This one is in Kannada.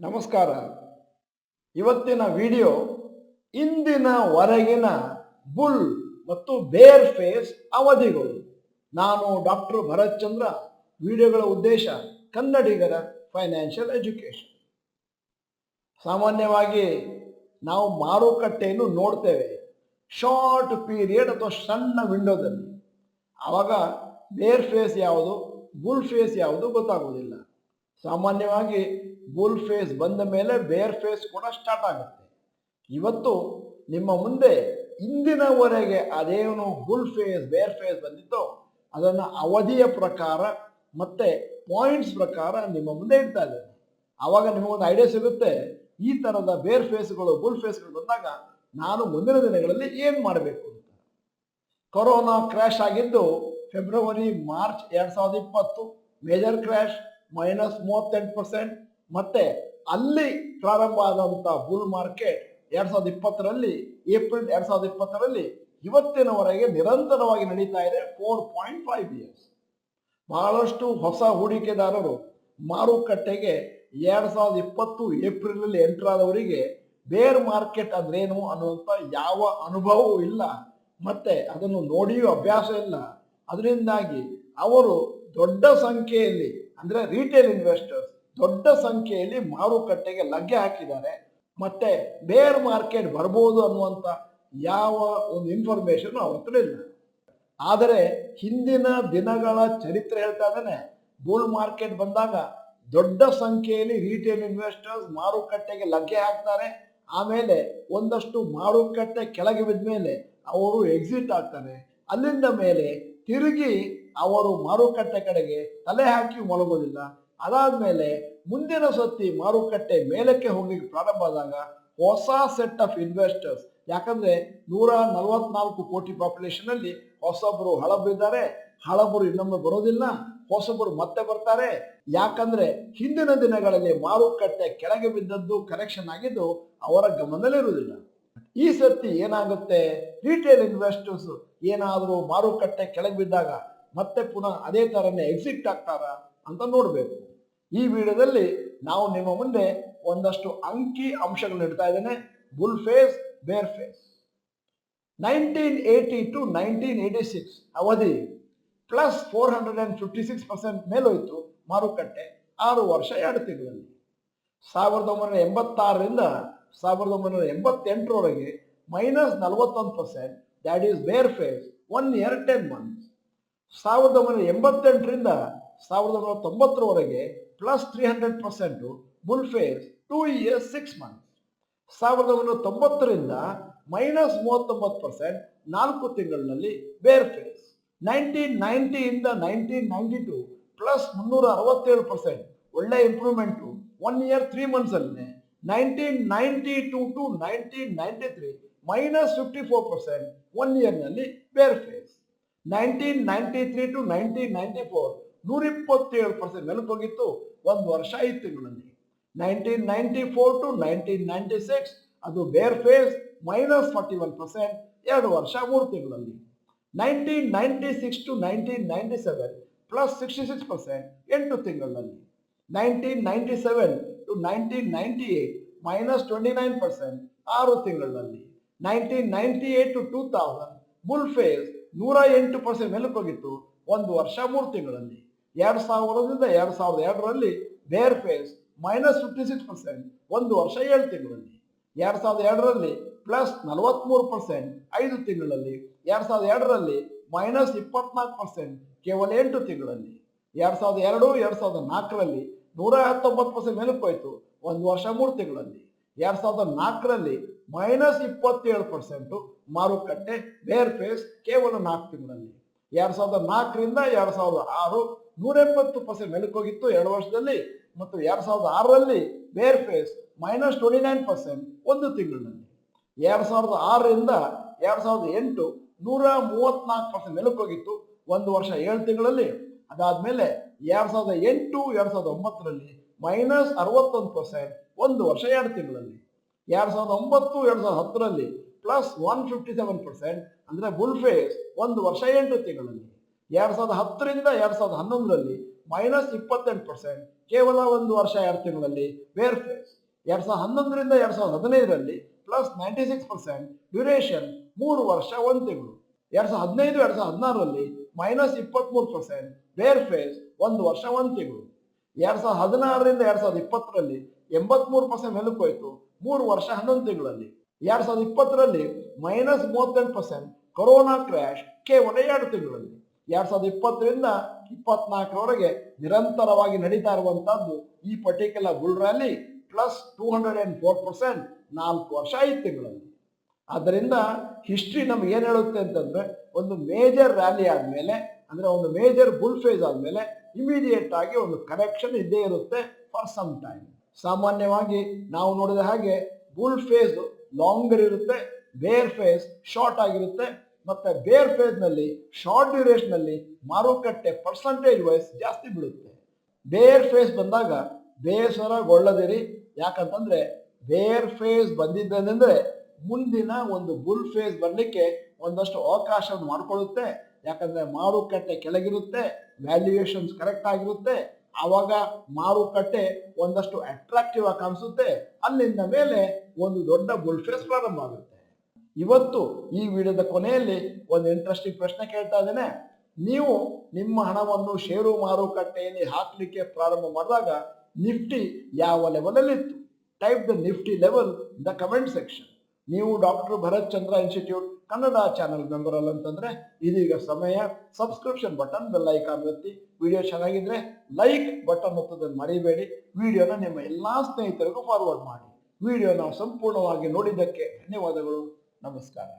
ನಮಸ್ಕಾರ. ಇವತ್ತಿನ ವಿಡಿಯೋ ಇಂದಿನವರೆಗಿನ ಬುಲ್ ಮತ್ತು ಬೇರ್ ಫೇಸ್ ಅವಧಿಗಳು. ನಾನು ಡಾಕ್ಟರ್ ಭರತ್ ಚಂದ್ರ. ವಿಡಿಯೋಗಳ ಉದ್ದೇಶ ಕನ್ನಡಿಗರ ಫೈನಾನ್ಷಿಯಲ್ ಎಜುಕೇಶನ್. ಸಾಮಾನ್ಯವಾಗಿ ನಾವು ಮಾರುಕಟ್ಟೆಯನ್ನು ನೋಡ್ತೇವೆ ಶಾರ್ಟ್ ಪೀರಿಯಡ್ ಅಥವಾ ಸಣ್ಣ ವಿಂಡೋದಲ್ಲಿ. ಆವಾಗ ಬೇರ್ ಫೇಸ್ ಯಾವುದು ಬುಲ್ ಫೇಸ್ ಯಾವುದು ಗೊತ್ತಾಗೋದಿಲ್ಲ. ಸಾಮಾನ್ಯವಾಗಿ ಬುಲ್ ಫೇಸ್ ಬಂದ ಮೇಲೆ ಬೇರ್ ಫೇಸ್ ಕೂಡ ಸ್ಟಾರ್ಟ್ ಆಗುತ್ತೆ. ಇವತ್ತು ನಿಮ್ಮ ಮುಂದೆ ಇಂದಿನವರೆಗೆ ಅದೇನು ಬುಲ್ ಫೇಸ್ ಬೇರ್ ಫೇಸ್ ಬಂದಿತ್ತೋ ಅದನ್ನು ಅವಧಿಯ ಪ್ರಕಾರ ಮತ್ತೆ ಪಾಯಿಂಟ್ಸ್ ಪ್ರಕಾರ ನಿಮ್ಮ ಮುಂದೆ ಇಡ್ತಾ ಇದ್ದೇನೆ. ಆವಾಗ ನಿಮಗೊಂದು ಐಡಿಯಾ ಸಿಗುತ್ತೆ, ಈ ಥರದ ಬೇರ್ ಫೇಸ್ಗಳು ಬುಲ್ ಫೇಸ್ಗಳು ಬಂದಾಗ ನಾನು ಮುಂದಿನ ದಿನಗಳಲ್ಲಿ ಏನು ಮಾಡಬೇಕು ಅಂತ. ಕೊರೋನಾ ಕ್ರ್ಯಾಶ್ ಆಗಿದ್ದು ಫೆಬ್ರವರಿ ಮಾರ್ಚ್ 2020, ಮೇಜರ್ ಕ್ರ್ಯಾಶ್ -38%. ಮತ್ತೆ ಅಲ್ಲಿ ಪ್ರಾರಂಭ ಆದಂಥ ಬುಲ್ ಮಾರ್ಕೆಟ್ 2020ರಲ್ಲಿ ಏಪ್ರಿಲ್ 2020ರಲ್ಲಿ ಇವತ್ತಿನವರೆಗೆ ನಿರಂತರವಾಗಿ ನಡೀತಾ ಇದೆ 4.5 ಇಯರ್ಸ್. ಬಹಳಷ್ಟು ಹೊಸ ಹೂಡಿಕೆದಾರರು ಮಾರುಕಟ್ಟೆಗೆ 2020 ಏಪ್ರಿಲಲ್ಲಿ ಎಂಟರ್ ಆದವರಿಗೆ ಬೇರ್ ಮಾರ್ಕೆಟ್ ಅಂದ್ರೇನು ಅನ್ನುವಂಥ ಯಾವ ಅನುಭವವೂ ಇಲ್ಲ, ಮತ್ತೆ ಅದನ್ನು ನೋಡಿಯೂ ಅಭ್ಯಾಸ ಇಲ್ಲ. ಅದರಿಂದಾಗಿ ಅವರು ದೊಡ್ಡ ಸಂಖ್ಯೆಯಲ್ಲಿ ಅಂದರೆ ರಿಟೇಲ್ ಇನ್ವೆಸ್ಟರ್ಸ್ ದೊಡ್ಡ ಸಂಖ್ಯೆಯಲ್ಲಿ ಮಾರುಕಟ್ಟೆಗೆ ಲಗ್ಗೆ ಹಾಕಿದ್ದಾರೆ. ಮತ್ತೆ ಬೇರ್ ಮಾರ್ಕೆಟ್ ಬರ್ಬೋದು ಅನ್ನುವಂಥ ಯಾವ ಒಂದು ಇನ್ಫಾರ್ಮೇಶನ್ ಅವ್ರ ಹತ್ರ ಇಲ್ಲ. ಆದರೆ ಹಿಂದಿನ ದಿನಗಳ ಚರಿತ್ರೆ ಹೇಳ್ತಾ ಇದ್ದಾನೆ, ಬುಲ್ ಮಾರ್ಕೆಟ್ ಬಂದಾಗ ದೊಡ್ಡ ಸಂಖ್ಯೆಯಲ್ಲಿ ರಿಟೇಲ್ ಇನ್ವೆಸ್ಟರ್ಸ್ ಮಾರುಕಟ್ಟೆಗೆ ಲಗ್ಗೆ ಹಾಕ್ತಾರೆ. ಆಮೇಲೆ ಒಂದಷ್ಟು ಮಾರುಕಟ್ಟೆ ಕೆಳಗೆ ಬಿದ್ದ ಮೇಲೆ ಅವರು ಎಕ್ಸಿಟ್ ಆಗ್ತಾರೆ. ಅಲ್ಲಿಂದ ಮೇಲೆ ತಿರುಗಿ ಅವರು ಮಾರುಕಟ್ಟೆ ಕಡೆಗೆ ತಲೆ ಹಾಕಿ ಮಲಗೋದಿಲ್ಲ. ಅದಾದ್ಮೇಲೆ ಮುಂದಿನ ಸತಿ ಮಾರುಕಟ್ಟೆ ಮೇಲಕ್ಕೆ ಹೋಗ್ಲಿಕ್ಕೆ ಪ್ರಾರಂಭ ಆದಾಗ ಹೊಸ ಸೆಟ್ ಆಫ್ ಇನ್ವೆಸ್ಟರ್ಸ್, ಯಾಕಂದ್ರೆ 144 ಕೋಟಿ ಪಾಪ್ಯುಲೇಷನ್ ಅಲ್ಲಿ ಹೊಸೊಬ್ಬರು ಹಳಬರಿದ್ದಾರೆ, ಹಳಬರು ಇನ್ನೊಮ್ಮೆ ಬರೋದಿಲ್ಲ, ಹೊಸಬರು ಮತ್ತೆ ಬರ್ತಾರೆ. ಯಾಕಂದ್ರೆ ಹಿಂದಿನ ದಿನಗಳಲ್ಲಿ ಮಾರುಕಟ್ಟೆ ಕೆಳಗೆ ಬಿದ್ದದ್ದು ಕರೆಕ್ಷನ್ ಆಗಿದ್ದು ಅವರ ಗಮನದಲ್ಲಿರುವುದಿಲ್ಲ. ಈ ಸತಿ ಏನಾಗುತ್ತೆ, ರಿಟೇಲ್ ಇನ್ವೆಸ್ಟರ್ಸ್ ಏನಾದರೂ ಮಾರುಕಟ್ಟೆ ಕೆಳಗೆ ಬಿದ್ದಾಗ ಮತ್ತೆ ಪುನಃ ಅದೇ ತರನೇ ಎಕ್ಸಿಟ್ ಆಗ್ತಾರಾ ಅಂತ ನೋಡಬೇಕು. ಈ ವಿಡಿಯೋದಲ್ಲಿ ನಾವು ನಿಮ್ಮ ಮುಂದೆ ಒಂದಷ್ಟು ಅಂಕಿ ಅಂಶಗಳನ್ನ ಇಡ್ತಾ ಇದ್ದೇನೆ. ಬುಲ್ ಫೇಸ್ ಬೇರ್ ಫೇಸ್ 1980 to 1986 ಅವಧಿ ಪ್ಲಸ್ 456% ಮೇಲೋಯ್ತು ಮಾರುಕಟ್ಟೆ 6 ವರ್ಷ 2 ತಿಂಗಳಲ್ಲಿ. 1986ರಿಂದ 1988ರವರೆಗೆ -41%, that is bear phase 1 year 10 months. 1988ರಿಂದ 1990ರವರೆಗೆ plus 300% bull phase 2 years 6 months. 1990ರಿಂದ -39% 4 ತಿಂಗಳಿನಲ್ಲಿ ಬೇರ್ ಫೇಸ್. 1990ಇಂದ 1992 ಪ್ಲಸ್ 367%, ಒಳ್ಳೆ ಇಂಪ್ರೂವ್ಮೆಂಟು 1 year 3 months ಅಲ್ಲೇ. 1992 ಟು 1993 -54%, 1 yearನಲ್ಲಿ ಬೇರ್ ಫೇಸ್. 1993 ಟು 1994 127% ಮೇಲಕ್ಕೆ ಹೋಗಿತ್ತು 1 ವರ್ಷ 5 ತಿಂಗಳಲ್ಲಿ. 1994 ಟು 1996 ಅದು ಬೇರ್ ಫೇಸ್ -41%, 2 ವರ್ಷ 3 ತಿಂಗಳಲ್ಲಿ. 1996 ಟು 1997 ಪ್ಲಸ್ 66%, 8 ತಿಂಗಳಲ್ಲಿ. 1997 ಟು 1998 -29%, 6 ತಿಂಗಳಲ್ಲಿ. 1998 ಟು 2000 ಬುಲ್ ಫೇಸ್ 108% ಮೇಲಕ್ಕೆ ಹೋಗಿತ್ತು 1 ವರ್ಷ 3 ತಿಂಗಳಲ್ಲಿ. 2000ರಿಂದ 2002ರಲ್ಲಿ ಬೇರ್ ಫೇಸ್ -56%, 1 ವರ್ಷ 7 ತಿಂಗಳಲ್ಲಿ. 2002ರಲ್ಲಿ ಪ್ಲಸ್ 43%, 5 ತಿಂಗಳಲ್ಲಿ. 2002ರಲ್ಲಿ -24%, ಕೇವಲ 8 ತಿಂಗಳಲ್ಲಿ. 2002 2004ರಲ್ಲಿ 119% ಮೇಲಕ್ಕೆ ಹೋಯಿತು 1 ವರ್ಷ 3 ತಿಂಗಳಲ್ಲಿ. 2004ರಲ್ಲಿ -27% ಮಾರುಕಟ್ಟೆ ಬೇರ್ ಫೇಸ್ ಕೇವಲ 4 ತಿಂಗಳಲ್ಲಿ. 2004ರಿಂದ 2006 170% ಮೇಲಕ್ಕೆ ಹೋಗಿತ್ತು 2 ವರ್ಷದಲ್ಲಿ. ಮತ್ತು 2006ರಲ್ಲಿ ಬೇರ್ ಫೇಸ್ -29% 1 ತಿಂಗಳಿನಲ್ಲಿ. 2006ರಿಂದ 2008 134% ಮೇಲಕ್ಕೆ ಹೋಗಿತ್ತು 1 ವರ್ಷ 7 ತಿಂಗಳಲ್ಲಿ. ಅದಾದ್ಮೇಲೆ 2008 2009ರಲ್ಲಿ -61%, 1 ವರ್ಷ 2 ತಿಂಗಳಲ್ಲಿ. 2009 2010ರಲ್ಲಿ ಪ್ಲಸ್ 157%, ಅಂದರೆ ಬುಲ್ ಫೇಸ್ 1 ವರ್ಷ 8 ತಿಂಗಳಲ್ಲಿ. 2010ರಿಂದ 2011ರಲ್ಲಿ -28%, ಕೇವಲ 1 ವರ್ಷ 2 ತಿಂಗಳಲ್ಲಿ ಬೇರ್ ಫೇಸ್. 2011ರಿಂದ 2015ರಲ್ಲಿ +96%, ಡ್ಯೂರೇಷನ್ 3 ವರ್ಷ 1 ತಿಂಗಳು. 2015-2016ರಲ್ಲಿ -23%, ಬೇರ್ ಫೇಸ್ 1 ವರ್ಷ 1 ತಿಂಗಳು. 2016ರಿಂದ 2020ರಲ್ಲಿ 83% ಮೆಲುಕೋಯ್ತು 3 ವರ್ಷ 11 ತಿಂಗಳಲ್ಲಿ. 2020ರಲ್ಲಿ -38%, ಕೊರೋನಾ ಕ್ರ್ಯಾಶ್ ಕೇವಲ 2 ತಿಂಗಳಲ್ಲಿ. 2020ರಿಂದ 24ರವರೆಗೆ ನಿರಂತರವಾಗಿ ನಡೀತಾ ಇರುವಂತಹದ್ದು ಈ ಪರ್ಟಿಕ್ಯುಲರ್ ಬುಲ್ ರ್ಯಾಲಿ +204%, 4 ವರ್ಷ 5 ತಿಂಗಳಲ್ಲಿ. ಆದ್ದರಿಂದ ಹಿಸ್ಟ್ರಿ ನಮ್ಗೆ ಏನ್ ಹೇಳುತ್ತೆ ಅಂತಂದ್ರೆ, ಒಂದು ಮೇಜರ್ ರ್ಯಾಲಿ ಆದ್ಮೇಲೆ, ಅಂದ್ರೆ ಒಂದು ಮೇಜರ್ ಬುಲ್ ಫೇಸ್ ಆದ್ಮೇಲೆ ಇಮಿಡಿಯೇಟ್ ಆಗಿ ಒಂದು ಕರೆಕ್ಷನ್ ಇದ್ದೇ ಇರುತ್ತೆ ಫಾರ್ ಸಮ್ ಟೈಮ್. ಸಾಮಾನ್ಯವಾಗಿ ನಾವು ನೋಡಿದ ಹಾಗೆ ಬುಲ್ ಫೇಸ್ ಲಾಂಗರ್ ಇರುತ್ತೆ, ಬೇರ್ ಫೇಸ್ ಶಾರ್ಟ್ ಆಗಿರುತ್ತೆ. ಮತ್ತೆ ಬೇರ್ ಫೇಸ್ ನಲ್ಲಿ ಶಾರ್ಟ್ ಡ್ಯೂರೇಷನ್ ನಲ್ಲಿ ಮಾರುಕಟ್ಟೆ ಪರ್ಸೆಂಟೇಜ್ ವೈಸ್ ಜಾಸ್ತಿ ಬೀಳುತ್ತೆ. ಬೇರ್ ಫೇಸ್ ಬಂದಾಗ ಬೇಸರಗೊಳ್ಳದಿರಿ. ಯಾಕಂತಂದ್ರೆ ಬೇರ್ ಫೇಸ್ ಬಂದಿದ್ದೇನೆಂದ್ರೆ ಮುಂದಿನ ಒಂದು ಬುಲ್ ಫೇಸ್ ಬರ್ಲಿಕ್ಕೆ ಒಂದಷ್ಟು ಅವಕಾಶವನ್ನು ಮಾಡಿಕೊಳ್ಳುತ್ತೆ. ಯಾಕಂದ್ರೆ ಮಾರುಕಟ್ಟೆ ಕೆಳಗಿರುತ್ತೆ, ವ್ಯಾಲ್ಯೂಯೇಷನ್ಸ್ ಕರೆಕ್ಟ್ ಆಗಿರುತ್ತೆ. ಆವಾಗ ಮಾರುಕಟ್ಟೆ ಒಂದಷ್ಟು ಅಟ್ರಾಕ್ಟಿವ್ ಆಗಿ ಕಾಣಿಸುತ್ತೆ. ಅಲ್ಲಿಂದ ಮೇಲೆ ಒಂದು ದೊಡ್ಡ ಬುಲ್ ಫೇಸ್ ಪ್ರಾರಂಭ ಆಗುತ್ತೆ. ಇವತ್ತು ಈ ವಿಡಿಯೋದ ಕೊನೆಯಲ್ಲಿ ಒಂದು ಇಂಟ್ರೆಸ್ಟಿಂಗ್ ಪ್ರಶ್ನೆ ಕೇಳ್ತಾ ಇದ್ದೇನೆ. ನೀವು ನಿಮ್ಮ ಹಣವನ್ನು ಷೇರು ಮಾರುಕಟ್ಟೆಯಲ್ಲಿ ಹಾಕಲಿಕ್ಕೆ ಪ್ರಾರಂಭ ಮಾಡಿದಾಗ ನಿಫ್ಟಿ ಯಾವ ಲೆವೆಲ್ ಅಲ್ಲಿ ಇತ್ತು? Type the Nifty level in the comment section. ನೀವು ಡಾಕ್ಟರ್ ಭರತ್ ಚಂದ್ರ ಇನ್ಸ್ಟಿಟ್ಯೂಟ್ ಕನ್ನಡ ಚಾನೆಲ್ ಮೆಂಬರ್ ಅಲ್ಲ ಅಂತಂದ್ರೆ ಇದೀಗ ಸಮಯ. ಸಬ್ಸ್ಕ್ರಿಪ್ಷನ್ ಬಟನ್, ಬೆಲ್ ಐಕಾನ್ ಒತ್ತಿ. ವಿಡಿಯೋ ಚೆನ್ನಾಗಿದ್ರೆ ಲೈಕ್ ಬಟನ್ ಒತ್ತೋದನ್ನು ಮರಿಬೇಡಿ. ವಿಡಿಯೋನ ನಿಮ್ಮ ಎಲ್ಲಾ ಸ್ನೇಹಿತರಿಗೂ ಫಾರ್ವರ್ಡ್ ಮಾಡಿ. ವಿಡಿಯೋನ ಸಂಪೂರ್ಣವಾಗಿ ನೋಡಿದ್ದಕ್ಕೆ ಧನ್ಯವಾದಗಳು. ನಮಸ್ಕಾರ.